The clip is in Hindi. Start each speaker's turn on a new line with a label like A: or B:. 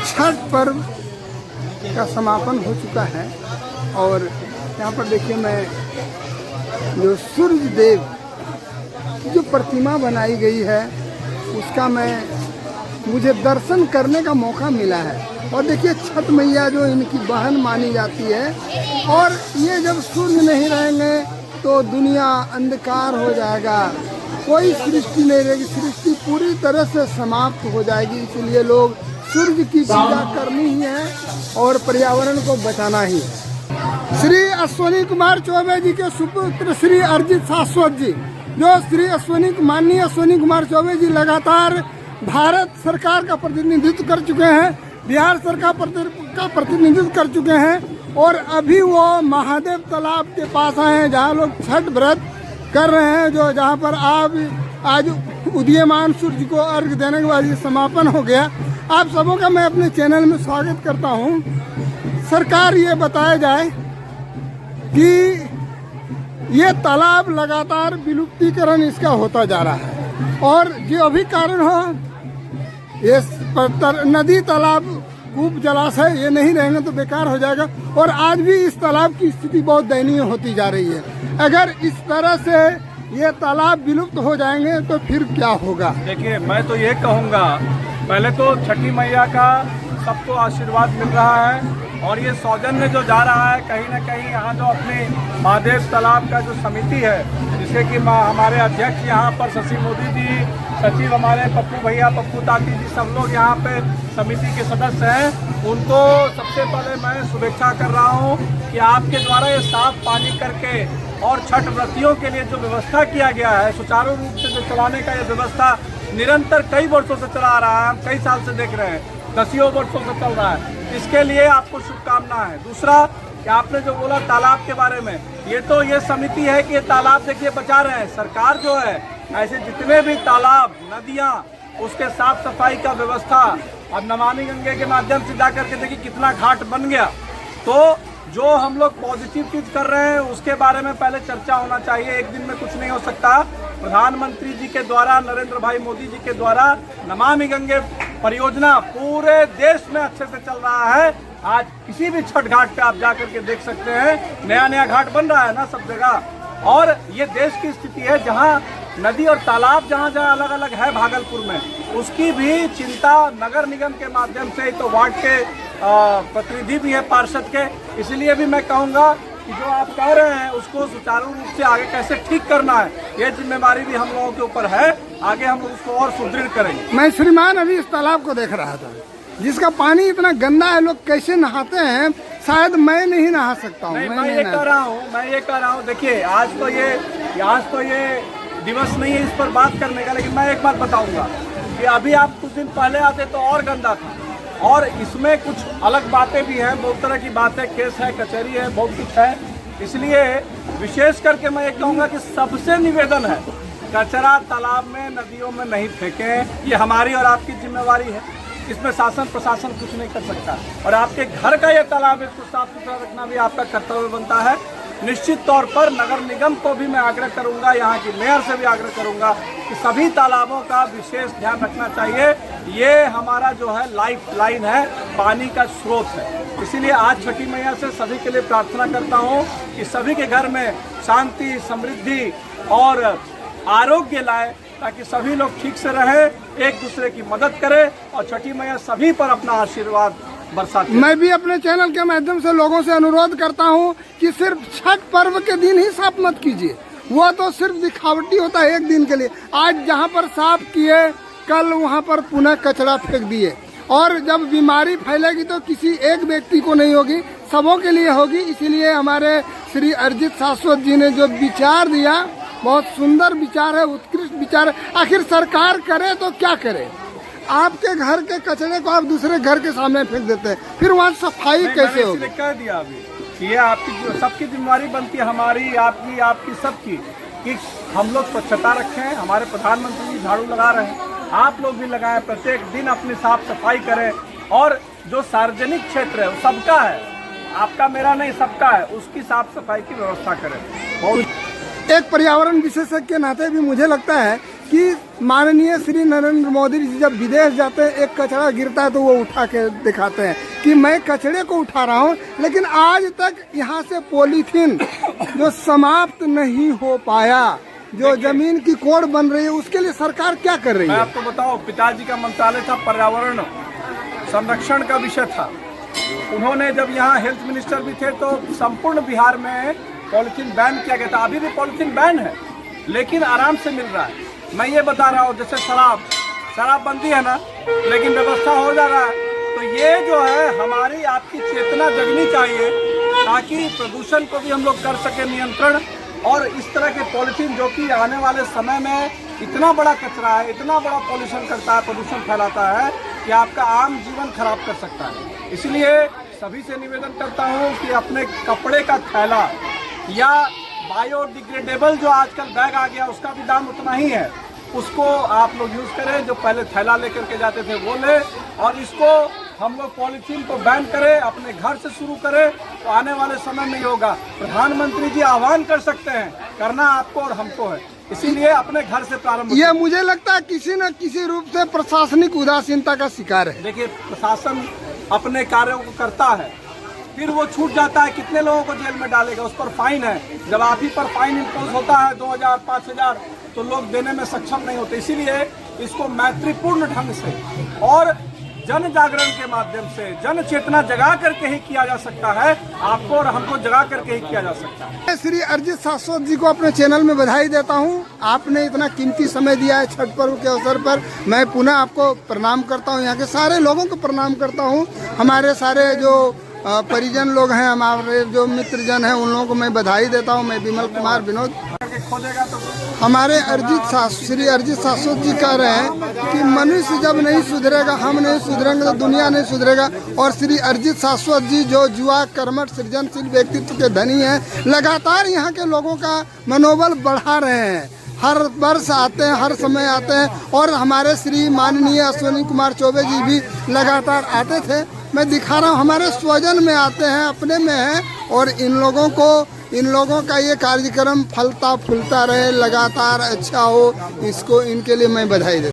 A: छठ पर्व का समापन हो चुका है और यहाँ पर देखिए मैं जो सूर्य देव जो प्रतिमा बनाई गई है उसका मुझे दर्शन करने का मौका मिला है। और देखिए छठ मैया जो इनकी बहन मानी जाती है और ये जब सूर्य नहीं रहेंगे तो दुनिया अंधकार हो जाएगा, कोई सृष्टि नहीं रहेगी, सृष्टि पूरी तरह से समाप्त हो जाएगी। इसलिए लोग सूर्य की पूजा करनी ही है और पर्यावरण को बचाना ही। श्री अश्विनी कुमार चौबे जी के सुपुत्र श्री अर्जित शाश्वत जी, जो श्री माननीय अश्विनी कुमार चौबे जी लगातार भारत सरकार का प्रतिनिधित्व कर चुके हैं, बिहार सरकार का प्रतिनिधित्व कर चुके हैं और अभी वो महादेव तालाब के पास आए हैं जहाँ लोग छठ व्रत कर रहे हैं, जो जहाँ पर आज उदीयमान सूर्य को अर्घ देने के बाद ये समापन हो गया। आप सबों का मैं अपने चैनल में स्वागत करता हूँ। सरकार ये बताया जाए कि ये तालाब लगातार विलुप्तीकरण इसका होता जा रहा है और जो भी कारण हो ये नदी तालाब कूप जलाशय ये नहीं रहेंगे तो बेकार हो जाएगा। और आज भी इस तालाब की स्थिति बहुत दयनीय होती जा रही है। अगर इस तरह से ये तालाब विलुप्त हो जाएंगे तो फिर क्या होगा?
B: देखिए मैं तो ये कहूँगा, पहले तो छठी मैया का सबको आशीर्वाद मिल रहा है और ये सौजन्य जो जा रहा है कहीं ना कहीं यहाँ जो अपने महादेव तालाब का जो समिति है जिससे कि हमारे अध्यक्ष यहाँ पर शशि मोदी जी, सचिव हमारे पप्पू भैया, पप्पू ताती जी, सब लोग यहाँ पे समिति के सदस्य हैं, उनको सबसे पहले मैं शुभेच्छा कर रहा हूँ कि आपके द्वारा ये साफ पानी करके और छठ व्रतियों के लिए जो व्यवस्था किया गया है सुचारू रूप से जो चलाने का ये व्यवस्था निरंतर कई वर्षों से चला रहा है, हम कई साल से देख रहे हैं, दसियों वर्षों से चल रहा है, इसके लिए आपको शुभकामना है। दूसरा कि आपने जो बोला तालाब के बारे में, ये समिति है कि ये तालाब देखिए बचा रहे हैं। सरकार जो है ऐसे जितने भी तालाब नदियाँ उसके साफ सफाई का व्यवस्था, अब नमामि गंगे के माध्यम से जा करके देखिए कितना घाट बन गया। तो जो हम लोग पॉजिटिव चीज कर रहे हैं उसके बारे में पहले चर्चा होना चाहिए। एक दिन में कुछ नहीं हो सकता। प्रधानमंत्री जी के द्वारा, नरेंद्र भाई मोदी जी के द्वारा नमामि गंगे परियोजना पूरे देश में अच्छे से चल रहा है। आज किसी भी छठ घाट पे आप जा करके देख सकते हैं, नया नया घाट बन रहा है ना सब जगह। और ये देश की स्थिति है जहाँ नदी और तालाब जहाँ जहाँ अलग अलग है भागलपुर में, उसकी भी चिंता नगर निगम के माध्यम से, तो वार्ड के प्रतिनिधि भी है पार्षद के, इसलिए भी मैं कहूँगा कि जो आप कह रहे हैं उसको सुचारू रूप से आगे कैसे ठीक करना है, ये जिम्मेवारी भी हम लोगों के ऊपर है। आगे हम लोग उसको और सुदृढ़ करेंगे।
A: मैं श्रीमान अभी इस तालाब को देख रहा था जिसका पानी इतना गंदा है, लोग कैसे नहाते हैं, शायद मैं नहीं नहा सकता हूँ।
B: मैं ये कह रहा हूँ देखिए आज तो ये दिवस नहीं है इस पर बात करने का, लेकिन मैं एक बात बताऊंगा कि अभी आप कुछ दिन पहले आते तो और गंदा था और इसमें कुछ अलग बातें भी हैं, बहुत तरह की बातें, केस है, कचहरी है, बहुत कुछ है। इसलिए विशेष करके मैं ये कहूँगा कि सबसे निवेदन है कचरा तालाब में, नदियों में नहीं फेंकें। ये हमारी और आपकी जिम्मेवारी है, इसमें शासन प्रशासन कुछ नहीं कर सकता। और आपके घर का ये तालाब है, इसको साफ सुथरा रखना भी आपका कर्तव्य बनता है। निश्चित तौर पर नगर निगम को भी मैं आग्रह करूंगा, यहाँ की मेयर से भी आग्रह करूंगा कि सभी तालाबों का विशेष ध्यान रखना चाहिए। ये हमारा जो है लाइफ लाइन है, पानी का स्रोत है। इसीलिए आज छठी मैया से सभी के लिए प्रार्थना करता हूँ कि सभी के घर में शांति, समृद्धि और आरोग्य लाए, ताकि सभी लोग ठीक से रहें, एक दूसरे की मदद करें और छठी मैया सभी पर अपना आशीर्वाद बरसाती।
A: मैं भी अपने चैनल के माध्यम से लोगों से अनुरोध करता हूं कि सिर्फ छठ पर्व के दिन ही साफ मत कीजिए, वो तो सिर्फ दिखावटी होता है एक दिन के लिए। आज जहां पर साफ किए, कल वहां पर पुनः कचरा फेंक दिए और जब बीमारी फैलेगी तो किसी एक व्यक्ति को नहीं होगी, सबों के लिए होगी। इसीलिए हमारे श्री अर्जित शाश्वत जी ने जो विचार दिया, बहुत सुंदर विचार है, उत्कृष्ट विचार है। आखिर सरकार करे तो क्या करे? आपके घर के कचरे को आप दूसरे घर के सामने फेंक देते हैं, फिर वहाँ सफाई कैसे होगी?
B: कह दिया अभी ये आपकी सबकी जिम्मेवारी बनती है, हमारी, आपकी सबकी, कि हम लोग स्वच्छता रखें। हमारे प्रधानमंत्री जी झाड़ू लगा रहे हैं, आप लोग भी लगाएं, प्रत्येक दिन अपनी साफ सफाई करें। और जो सार्वजनिक क्षेत्र है वो सबका है, आपका मेरा नहीं, सबका है, उसकी साफ सफाई की व्यवस्था करें।
A: एक पर्यावरण विशेषज्ञ के नाते भी मुझे लगता है कि माननीय श्री नरेंद्र मोदी जी जब विदेश जाते हैं, एक कचरा गिरता है तो वो उठा के दिखाते हैं कि मैं कचरे को उठा रहा हूँ, लेकिन आज तक यहाँ से पॉलीथीन जो समाप्त नहीं हो पाया, जो जमीन की कोड़ बन रही है, उसके लिए सरकार क्या कर रही है?
B: मैं आपको बताऊं, पिताजी का मंत्रालय था, पर्यावरण संरक्षण का विषय था। उन्होंने जब यहाँ हेल्थ मिनिस्टर भी थे तो संपूर्ण बिहार में पॉलीथीन बैन किया गया था। अभी भी पॉलीथीन बैन है, लेकिन आराम से मिल रहा है। मैं ये बता रहा हूँ, जैसे शराबबंदी है ना, लेकिन व्यवस्था हो जा रहा है। तो ये जो है हमारी आपकी चेतना जगनी चाहिए, ताकि प्रदूषण को भी हम लोग कर सके नियंत्रण। और इस तरह के पॉलीथीन जो कि आने वाले समय में इतना बड़ा कचरा है, इतना बड़ा पॉल्यूशन करता है, प्रदूषण फैलाता है कि आपका आम जीवन खराब कर सकता है। इसलिए सभी से निवेदन करता हूँ कि अपने कपड़े का थैला या बायोडिग्रेडेबल जो आजकल बैग आ गया, उसका भी दाम उतना ही है, उसको आप लोग यूज़ करें। जो पहले थैला लेकर के जाते थे वो ले, और इसको हम लोग पॉलीथीन को बैन करें, अपने घर से शुरू करें, तो आने वाले समय में ही होगा। प्रधानमंत्री जी आह्वान कर सकते हैं, करना आपको और हमको है, इसीलिए अपने घर से प्रारंभ।
A: ये मुझे लगता है किसी न किसी रूप से प्रशासनिक उदासीनता का शिकार है।
B: देखिए, प्रशासन अपने कार्यों को करता है, फिर वो छूट जाता है, कितने लोगों को जेल में डालेगा, उस पर फाइन है। जब आप ही पर फाइन इम्पोज होता है 2000 5000, तो लोग देने में सक्षम नहीं होते। इसीलिए इसको मैत्रीपूर्ण ढंग से और जन जागरण के माध्यम से, जन चेतना जगा करके ही किया जा सकता है। आपको और हमको जगा करके ही किया जा सकता है।
A: मैं श्री अरिजीत शाश्वत जी को अपने चैनल में बधाई देता हूं। आपने इतना कीमती समय दिया है छठ पर्व के अवसर पर। मैं पुनः आपको प्रणाम करता हूं, यहाँ के सारे लोगों को प्रणाम करता हूं। हमारे सारे जो परिजन लोग हैं, हमारे जो मित्रजन हैं, उन लोगों को मैं बधाई देता हूं। मैं विमल कुमार विनोद। हमारे श्री अरिजीत शाश्वत जी कह रहे हैं कि मनुष्य जब नहीं सुधरेगा, हम नहीं सुधरेंगे तो दुनिया नहीं सुधरेगा। और श्री अरिजीत शाश्वत जी जो युवा कर्मठ सृजनशील व्यक्तित्व के धनी हैं, लगातार यहाँ के लोगों का मनोबल बढ़ा रहे हैं। हर वर्ष आते हैं, हर समय आते हैं। और हमारे श्री माननीय अश्विनी कुमार चौबे जी भी लगातार आते थे। मैं दिखा रहा हूँ, हमारे स्वजन में आते हैं, अपने में हैं। और इन लोगों का ये कार्यक्रम फलता फूलता रहे, लगातार अच्छा हो, इसको इनके लिए मैं बधाई देता हूँ।